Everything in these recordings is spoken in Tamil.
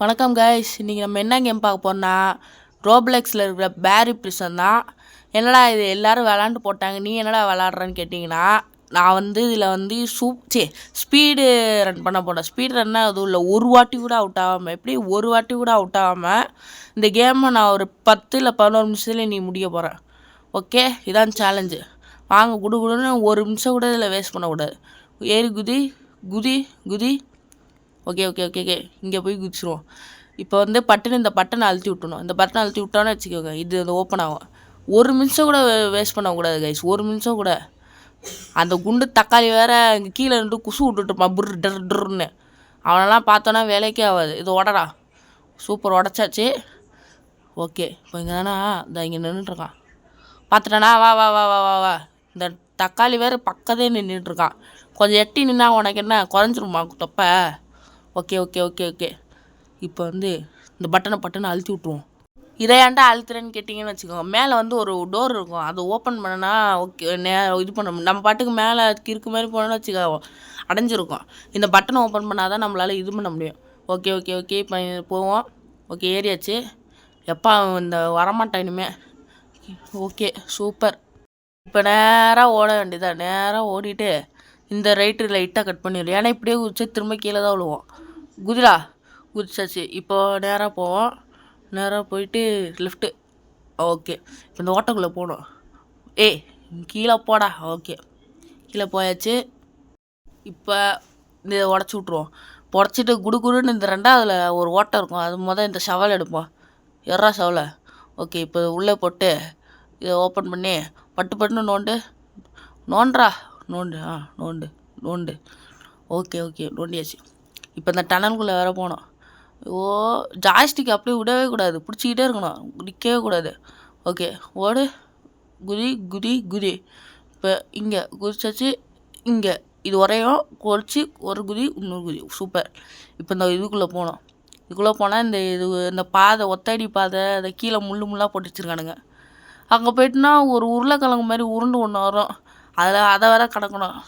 வணக்கம் கைஸ். இன்றைக்கி நம்ம என்ன கேம் பார்க்க போறோம்னா ரோப்ளெக்ஸில் இருக்கிற பேரி பிரிசன் தான். என்னடா இது எல்லோரும் விளாண்டு போட்டாங்க, நீ என்னடா விளாட்றன்னு கேட்டிங்கன்னா, நான் இதில் ஸ்பீடு ரன் பண்ண போனேன். ஸ்பீடு ரன்னா அதுவும் இல்லை, ஒரு வாட்டி கூட அவுட் ஆகாமல், எப்படி ஒரு வாட்டி கூட அவுட் ஆகாமல் இந்த கேமை நான் ஒரு 10 இல்லை 11 நிமிஷத்துலேயே நீ முடிய போகிறேன். ஓகே, இதான் சேலஞ்சு. வாங்க குடுன்னு ஒரு நிமிஷம் கூட இதில் வேஸ்ட் பண்ணக்கூடாது. ஏறி குதி குதி குதி. ஓகே ஓகே ஓகே ஓகே இங்கே போய் குதிச்சிருவோம். இப்போ பட்டுன்னு இந்த பட்டனை அழுத்தி விட்டணும். இந்த பட்டனை அழுத்தி விட்டோன்னு வச்சுக்கோங்க, இது ஓப்பன் ஆகும். ஒரு நிமிஷம் கூட வேஸ்ட் பண்ணக்கூடாது கைஸ், ஒரு நிமிஷம் கூட. அந்த குண்டு தக்காளி வேறு இங்கே கீழே இருந்து குசு விட்டுட்டுருப்பான், டர்ன்னு. அவனெல்லாம் பார்த்தோன்னா வேலைக்கே ஆகாது. இது உடடா. சூப்பர், உடச்சாச்சு. ஓகே, இப்போ இங்கே தானே இந்த இங்கே நின்றுட்டுருக்கான். பார்த்துட்டானா? வா வா வா வா வா வா. இந்த தக்காளி வேறு பக்கத்தே நின்றுட்டுருக்கான். கொஞ்சம் எட்டி நின்னா உனக்கு என்ன குறைஞ்சிருமா தொப்பை? ஓகே ஓகே ஓகே ஓகே இப்போ இந்த பட்டனை அழுத்தி விட்ருவோம். இதையாண்டா அழுத்துறேன்னு கேட்டிங்கன்னு வச்சுக்கோங்க, மேலே ஒரு டோர் இருக்கும், அதை ஓப்பன் பண்ணனா ஓகே இது பண்ண நம்ம பாட்டுக்கு மேலே கிறுக்கு மாதிரி போனோன்னு வச்சுக்கோ, அடைஞ்சிருக்கும். இந்த பட்டனை ஓப்பன் பண்ணால் தான் நம்மளால் இது பண்ண முடியும். ஓகே ஓகே ஓகே இப்போ போவோம். ஓகே, ஏறியாச்சு. எப்போ இந்த வரமாட்டான் இனிமே. Okay super. இப்போ நேராக ஓட வேண்டியதான். நேராக ஓடிட்டு இந்த ரைட்டு லைட்டாக கட் பண்ணிடுவோம், ஏன்னா இப்படியே குதிச்சா திரும்ப கீழே தான் விழுவோம். குதிரா குதிச்சாச்சு. இப்போ நேராக போவோம். நேராக போயிட்டு லெஃப்ட்டு. ஓகே, இப்போ இந்த ஓட்டக்குள்ளே போகணும். கீழே போடா. ஓகே, கீழே போயாச்சு. இப்போ இந்த உடச்சி விட்ருவோம். உடச்சிட்டு குடுன்னு இந்த ரெண்டாவதுல ஒரு ஓட்டம் இருக்கும், அது இந்த ஷவல் எடுப்போம். எறா ஷவலை. ஓகே, இப்போ உள்ளே போட்டு இதை ஓப்பன் பண்ணி பட்டுன்னு நோண்டுறா. நோண்டு. Okay okay நோண்டியாச்சு. இப்போ இந்த டனலுக்குள்ளே வேறு போகணும். ஜாய்ஸ்டிக் அப்படியே விடவே கூடாது, பிடிச்சிக்கிட்டே இருக்கணும், நிற்கவே கூடாது. ஓகே, ஓடு குதி. இப்போ இங்கே குதிச்சாச்சு. இங்கே இது உரையும் குறைச்சி ஒரு குதி, இன்னொரு குதி. சூப்பர். இப்போ இந்த இதுக்குள்ளே போனோம். இதுக்குள்ளே போனால் இந்த பாதை, ஒத்தடி பாதை, அதை கீழே முள்ளாக போட்டு வச்சுருக்கானுங்க. அங்கே போய்ட்டுனா ஒரு உருளைக்கிழங்கு மாதிரி உருண்டு ஒன்று வரும், அதை வேற கிடக்கணும்.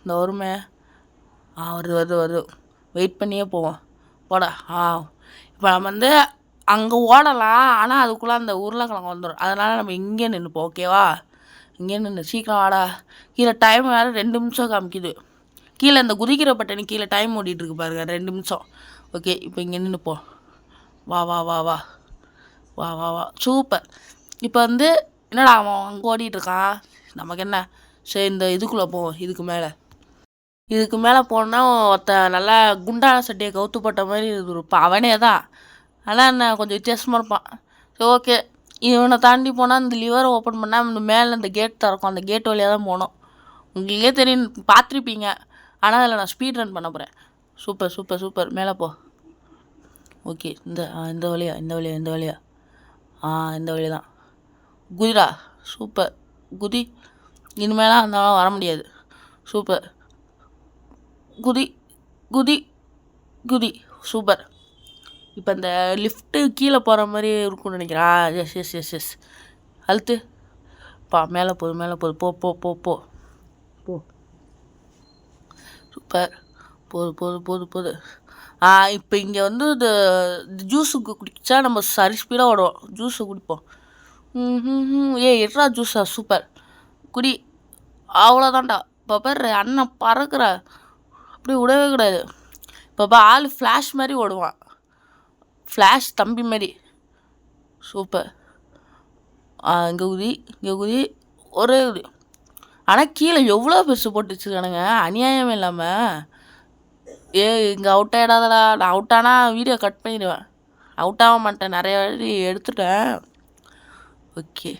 இந்த வருமே வருது. வெயிட் பண்ணியே போவோம். போடா. இப்போ நம்ம அங்கே ஓடலாம், ஆனால் அதுக்குள்ளே அந்த உருளைக்கிழங்கு வந்துடும். அதனால் நம்ம இங்கே நின்றுப்போம். ஓகேவா? இங்கே நின்று சீக்கிரம் வாடா. கீழே டைம் வேறு 2 நிமிஷம் காமிக்குது. கீழே இந்த குதிக்கிற பட்டனி கீழே டைம் ஓடிட்டுருக்கு பாருங்க, 2 நிமிஷம். ஓகே, இப்போ இங்கே நின்றுப்போம். வா வா வா வா வா வா வா. சூப்பர். இப்போ என்னடா அவன் அங்கே ஓடிட்டுருக்கான், நமக்கு என்ன? சரி, இந்த இதுக்குள்ளே போவோம். இதுக்கு மேலே போனால் நல்லா குண்டான சட்டையை கவுத்து போட்ட மாதிரி இருப்பான், அவனே தான். ஆனால் என்ன கொஞ்சம் வித்தியாசமாக இருப்பான். சரி ஓகே, இவனை தாண்டி போனால் இந்த லிவரை ஓப்பன் பண்ணால் இந்த மேலே இந்த கேட் திறக்கும், அந்த கேட் வழியாக தான் போகணும். உங்களுக்கே தெரியும், பார்த்துருப்பீங்க. ஆனால் அதில் நான் ஸ்பீட் ரன் பண்ண போகிறேன். சூப்பர். மேலே போ. ஓகே, இந்த வழியா இந்த வழி தான். குதிரா. சூப்பர், குதி. இனிமேலாம் அந்த வர முடியாது. சூப்பர், குதி. சூப்பர். இப்போ இந்த லிஃப்ட்டு கீழே போகிற மாதிரி இருக்கும்னு நினைக்கிறேன். எஸ். அழுத்து. மேலே போகுது. போ. சூப்பர். போகுது. இப்போ இங்கே இந்த ஜூஸுக்கு குடிச்சா நம்ம சரி ஸ்பீடாக ஓடுவோம். ஜூஸை குடிப்போம். எட்ரா ஜூஸா. சூப்பர், குடி. அவ்வளோதான்டா. இப்போ பாரு, அண்ணன் பறக்கிற, அப்படி விடவே கூடாது. இப்போ ஆள் ஃப்ளாஷ் மாதிரி ஓடுவான், ஃப்ளாஷ் தம்பி மாதிரி. சூப்பர். இங்கே குதி. ஒரே குதி. ஆனால் கீழே எவ்வளோ பெருசு போட்டு வச்சுருக்கானுங்க, அநியாயமே இல்லாமல். இங்கே அவுட் ஆகிடாதடா. நான் அவுட் ஆனால் வீடியோ கட் பண்ணிடுவேன். அவுட் ஆக மாட்டேன், நிறைய வாட்டி எடுத்துட்டேன். ஓகே,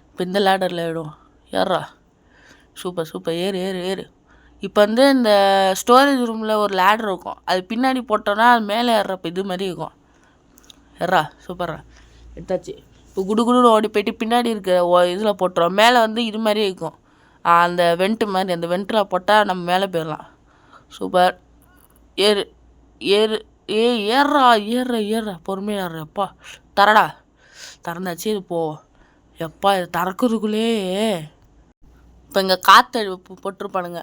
இப்போ இந்த லேடரில் ஆகிடும். ஏறா. சூப்பர். ஏறு. இப்போ இந்த ஸ்டோரேஜ் ரூமில் ஒரு லேடர் இருக்கும், அது பின்னாடி போட்டோன்னா அது மேலே ஏறுறப்ப இது மாதிரி இருக்கும். ஏறா. சூப்பர்ரா. எடுத்தாச்சு. இப்போ குடுன்னு ஓடி போயிட்டு பின்னாடி இருக்கிற இதில் போட்டுரும். மேலே இது மாதிரி இருக்கும், அந்த வெண்ட்டு மாதிரி. அந்த வெண்ட்டில் போட்டால் நம்ம மேலே போயிடலாம். சூப்பர். ஏறு. ஏறுறா. பொறுமையாக ஏறுற. எப்பா தரடா. திறந்தாச்சு. இது போ. எப்பா இது திறக்கிறதுக்குள்ளே இப்போ இங்கே காற்று போட்டிருப்பானுங்க,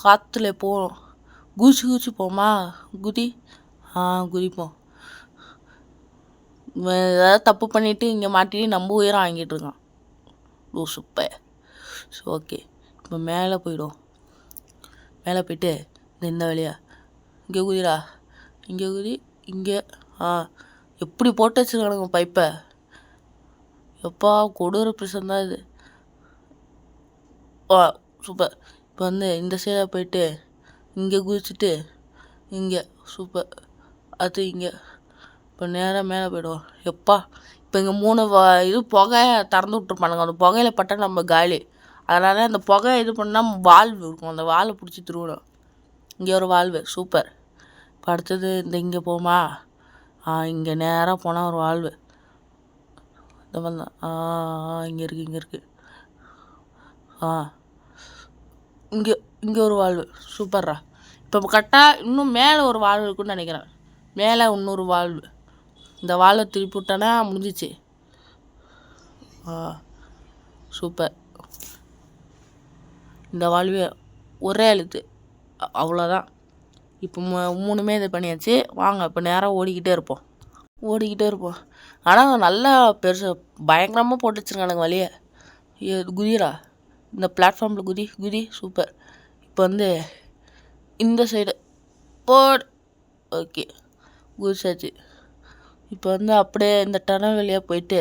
காற்றுல போகணும். குதிச்சு போமா. குதி. குதிப்போம். ஏதாவது தப்பு பண்ணிவிட்டு இங்கே மாட்டி நம்ம உயிரை வாங்கிட்டு இருக்கான் லூசுப்ப. ஸோ ஓகே, இப்போ மேலே போயிடும். மேலே போயிட்டு இந்த வழியா இங்கே குதிடா, இங்கே குதி, இங்கே எப்படி போட்டு வச்சுருக்கானுங்க பைப்பை. எப்பா கொடூர பிரச்சனை தான் இது. சூப்பர். இப்போ வந்து இந்த சைடாக போயிட்டு இங்கே குதிச்சுட்டு இங்கே சூப்பர். அது இங்கே இப்போ நேராக மேலே போய்டுவோம். எப்பா இப்போ இங்கே 3 இது புகையை திறந்து விட்ருப்பானுங்க. அந்த புகையில் பட்டால் நம்ம காலி. அதனால் அந்த புகையை இது பண்ணால் வால்வு இருக்கும், அந்த வால்வை பிடிச்சி திருவிடும். இங்கே ஒரு வால்வு சூப்பர். இப்போ அடுத்தது இந்த இங்கே போமா, இங்கே நேராக போனால் ஒரு வால்வு இந்த மாதிரி தான். இங்கே இருக்குது, இங்கே இருக்குது. இங்கே இங்கே ஒரு வால்வு சூப்பர்ரா. இப்போ கரெக்டாக இன்னும் மேலே ஒரு வால்வு இருக்குன்னு நினைக்கிறேன். மேலே இன்னொரு வால்வு. இந்த வால்வை திருப்பி விட்டானா முடிஞ்சிச்சு. சூப்பர். இந்த வால்வே ஒரே அழுத்து, அவ்வளோதான். இப்போ 3மே இது பண்ணியாச்சு. வாங்க இப்போ நேராக ஓடிக்கிட்டே இருப்போம். ஆனால் நல்லா பெருசு பயங்கரமாக போட்டு வச்சுருக்கானுங்க வழியை. குதிரா, இந்த பிளாட்ஃபார்மில் குதி. சூப்பர். இப்போ வந்து இந்த சைடு போடு. ஓகே, குதிச்சாச்சு. இப்போ வந்து அப்படியே இந்த டனல் வழியாக போயிட்டு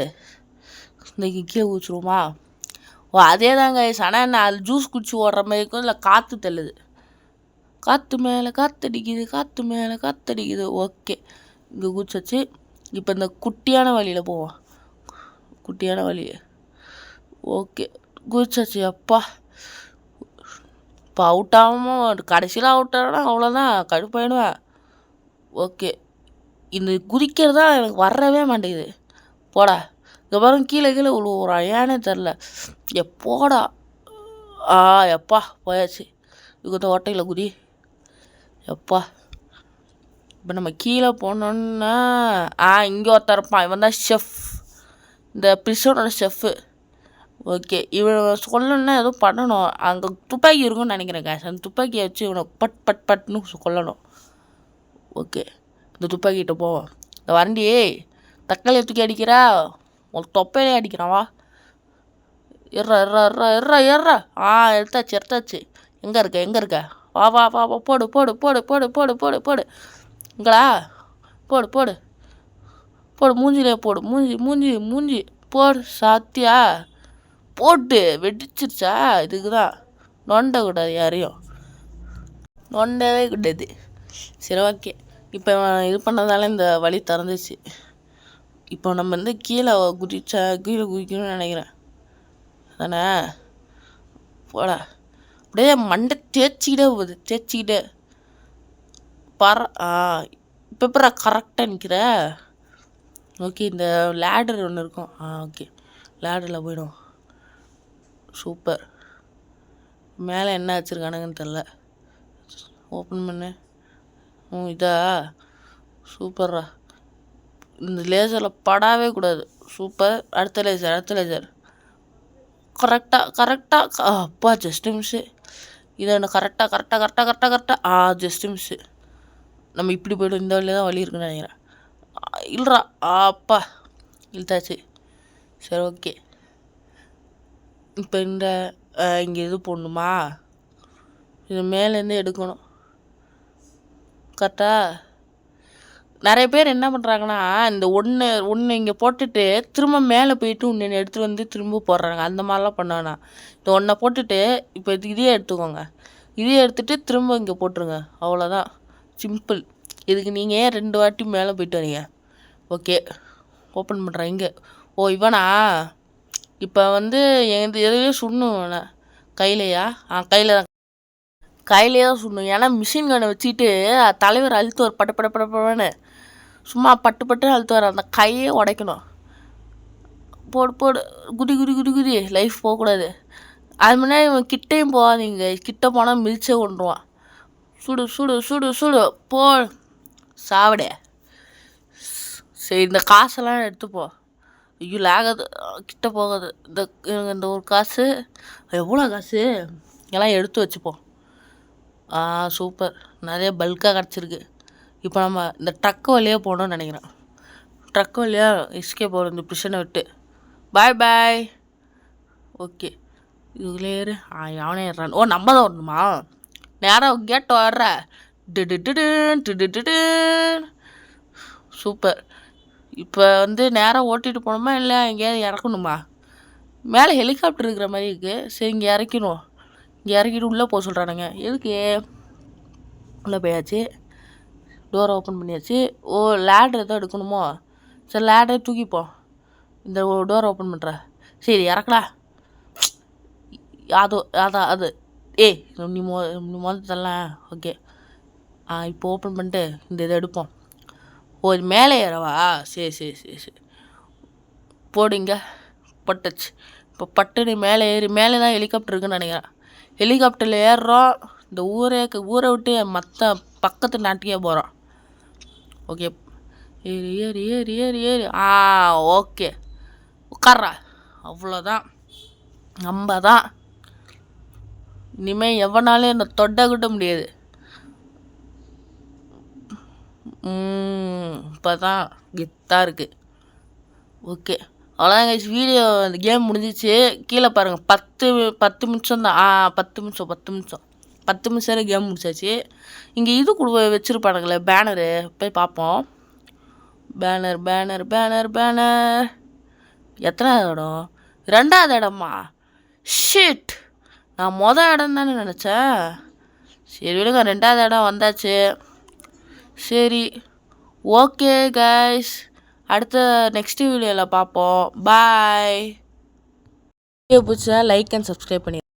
இந்த கீழே குதிச்சிருவோமா. அதே தாங்க ஆனால் நான் ஜூஸ் குடிச்சு ஓடுற மாதிரி இருக்கும். இல்லை காற்று தள்ளுது, காற்று மேலே காற்றடிக்குது. ஓகே, இங்கே குதிச்சாச்சு. இப்போ இந்த குட்டியான வழியில் போவோம். ஓகே, குதிச்சாச்சு. அப்பா இப்போ அவுட் ஆகாமல் கடைசியில் அவுட் ஆனா அவ்வளோதான், கடுப்பாயிடுவேன். ஓகே, இந்த குதிக்கிறது தான் எனக்கு வரவே மாட்டேங்குது. போடா, இங்கே பாருங்க கீழே விழுவுறான், ஏன்னே தெரில. எப்போடா எப்பா போயாச்சு. இதுக்கு இந்த ஓட்டையில் குதி. எப்பா இப்போ நம்ம கீழே போனோன்னா இங்கே ஒருத்தர் இருப்பான். இவன் தான் ஷெஃப், இந்த பிரிசனோட ஷெஃப்பு. ஓகே, இவனை சொல்லணுன்னா எதுவும் பண்ணணும். அங்கே துப்பாக்கி இருக்குன்னு நினைக்கிறேன் கேஷ். அந்த துப்பாக்கியை வச்சு இவனை பட்னு கொல்லணும். ஓகே, இந்த துப்பாக்கிட்ட போவோம். இந்த வண்டி தக்காளி தூக்கி அடிக்கிறா, ஒரு தொப்பையிலே அடிக்கிறான். வா, எர்றா. எடுத்தாச்சு. எங்கே இருக்க? வா, போடு. இங்களா போடு, மூஞ்சிலே போடு, மூஞ்சி போடு. சாத்தியா போட்டு வெடிச்சிருச்சா. இதுக்கு தான் நொண்டை கூடாது, யாரையும் நொண்டவே கூடாது. சரி ஓகே, இப்போ இது பண்ணதால இந்த வழி திறந்துச்சு. இப்போ நம்ம வந்து கீழே குதிக்கணும்னு நினைக்கிறேன் தானே. போடா, அப்படியே மண்டை தேய்ச்சிக்கிட்டே இப்போ எப்போ கரெக்டாக நிற்கிற. ஓகே, இந்த லேடர் ஒன்று இருக்கும். ஓகே, லேடரில் போய்டும். சூப்பர். மேலே என்ன வச்சுருக்கானுங்கன்னு தெரில. ஓப்பன் பண்ணு. இதா சூப்பர்ரா. இந்த லேசரில் படாவே கூடாது. சூப்பர். அடுத்த லேசர் கரெக்டாக அப்பா ஜஸ்ட் மிஸ்ஸு. இதை ஒன்று கரெக்டாக ஜஸ்ட் மிஸ்ஸு. நம்ம இப்படி போய்டும். இந்த வழியில் தான் வழி இருக்குன்னு நினைக்கிறேன். இல்லைடா, அப்பா இழுத்தாச்சு. சரி ஓகே, இப்போ இங்கே இது போடணுமா, இது மேலேருந்து எடுக்கணும் கரெக்டா. நிறைய பேர் என்ன பண்ணுறாங்கன்னா, இந்த ஒன்று இங்கே போட்டுட்டு திரும்ப மேலே போயிட்டு ஒன்று எடுத்துகிட்டு வந்து திரும்ப போடுறாங்க. அந்த மாதிரிலாம் பண்ணானா, இந்த ஒன்றை போட்டுட்டு இப்போ இதையே எடுத்துக்கோங்க. இதையே எடுத்துகிட்டு திரும்ப இங்கே போட்டுருங்க, அவ்வளோதான், சிம்பிள். இதுக்கு நீங்கள் ஏன் 2 வாட்டி மேலே போயிட்டு வரீங்க. ஓகே, ஓப்பன் பண்ணுறேன். இங்கே இவனா இப்போ வந்து எதுலேயே சுடணும் கையிலையா. கையிலே தான் சுடணும். ஏன்னா மிஷின் கண்ணை வச்சுட்டு தலைவர் அழுத்து ஒரு பட்டு சும்மா பட்டு அழுத்துவார். அந்த கையே உடைக்கணும். போடு குதி. லைஃப் போகக்கூடாது. அது முன்னாடி இவன் கிட்டேயும் போகாதீங்க. கிட்ட போனால் மிதிச்சே கொண்டுருவான். சுடு போ சாவடே. சரி, இந்த காசெல்லாம் எடுத்துப்போ. ஐயோ லேகாது, கிட்ட போகாது. இந்த ஒரு காசு, எவ்வளோ காசு எல்லாம் எடுத்து வச்சுப்போம். சூப்பர், நிறைய பல்காக கிடச்சிருக்கு. இப்போ நம்ம இந்த ட்ரக்கு வழியாக போகணும்னு நினைக்கிறேன். ட்ரக்கு வழியாக எஸ்கேப் போகிறோம் இந்த பிரிஷனை விட்டு. பாய் பாய். ஓகே இதுக்குள்ளே ஏறு. அவனே ஏறான். ஓ நம்ம தான் வரணுமா? நேராக கேட்டு வர்ற. சூப்பர். இப்போ வந்து நேராக ஓட்டிகிட்டு போகணுமா இல்லை எங்கேயாவது இறக்கணுமா? மேலே ஹெலிகாப்டர் இருக்கிற மாதிரி இருக்குது. சரி இங்கே இறக்கணும். இங்கே இறக்கிட்டு உள்ளே போக சொல்கிறானுங்க. எதுக்கு? உள்ளே போயாச்சு. டோரை ஓப்பன் பண்ணியாச்சு. ஓ லேடர் எதோ எடுக்கணுமோ? சரி லேடரை தூக்கிப்போம். இந்த டோரை ஓப்பன் பண்ணுற. சரி இறக்கலாம். அதான் அது. ஏய் நீ முதல்ல தரலாம். ஓகே இப்போ ஓப்பன் பண்ணிட்டு இந்த இதை எடுப்போம். ஓ இது மேலே ஏறவா? சரி சரி சரி சரி போடுங்க. பட்டுச்சு. இப்போ பட்டுன்னு மேலே ஏறி மேலே தான் ஹெலிகாப்டர் இருக்குன்னு நினைக்கிறேன். ஹெலிகாப்டரில் ஏறுறோம். இந்த ஊரை விட்டு மற்ற பக்கத்து நாட்டுக்கே போகிறோம். ஓகே ஏறி ஏறி ஏறி ஏறி ஏறி ஓகே உட்கார்றா. அவ்வளோதான். நம்ம தான் இனிமேல் எவனாலும் என்னை தொட்ட கிட்ட முடியாது. இப்போ தான் கெத்தாக இருக்குது. ஓகே அவ்வளோதான் கைஸ். வீடியோ அந்த கேம் முடிஞ்சிச்சு. கீழே பாருங்கள் 10 நிமிஷம் தான். 10 நிமிஷம் கேம் முடிச்சாச்சு. இங்கே இது வச்சுருப்பானுங்களே பேனரு. போய் பார்ப்போம். Banner banner banner banner. எத்தனாவது இடம்? 2வது இடமா? ஷிட் நான் இடம் தானே நினச்சேன். சரி விடுங்க 2வது இடம் வந்தாச்சு. சரி ஓகே கைஸ் அடுத்த நெக்ஸ்ட் வீடியோவில் பார்ப்போம். பாய். வீடியோ பிடிச்சா லைக் அண்ட் சப்ஸ்கிரைப் பண்ணி